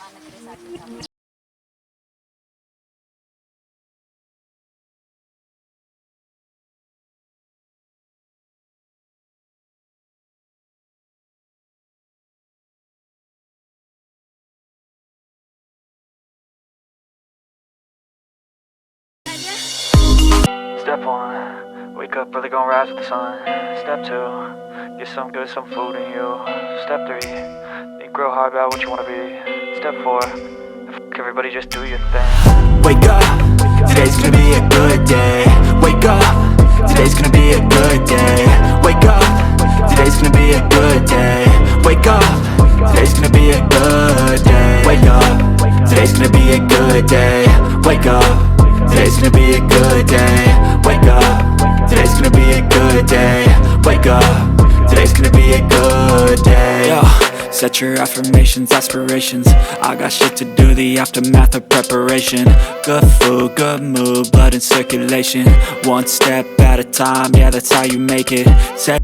Negeri 1 Campur. Step one, wake up early, gonna rise with the sun. Step two, get some good, some food in you. Step three, think real hard about what you wanna be. Step four, everybody just do your thing. Wake up, today's gonna be a good day. Wake up, today's gonna be a good day. Wake up, today's gonna be a good day. Wake up, today's gonna be a good day. Wake up, today's gonna be a good day. Wake up, today's gonna be a good day. Wake up, today's gonna be a good day. Wake up, today's gonna be a good day. Yo, set your affirmations, aspirations. I got shit to do, the aftermath of preparation. Good food, good mood, blood in circulation. One step at a time, yeah, that's how you make it. Set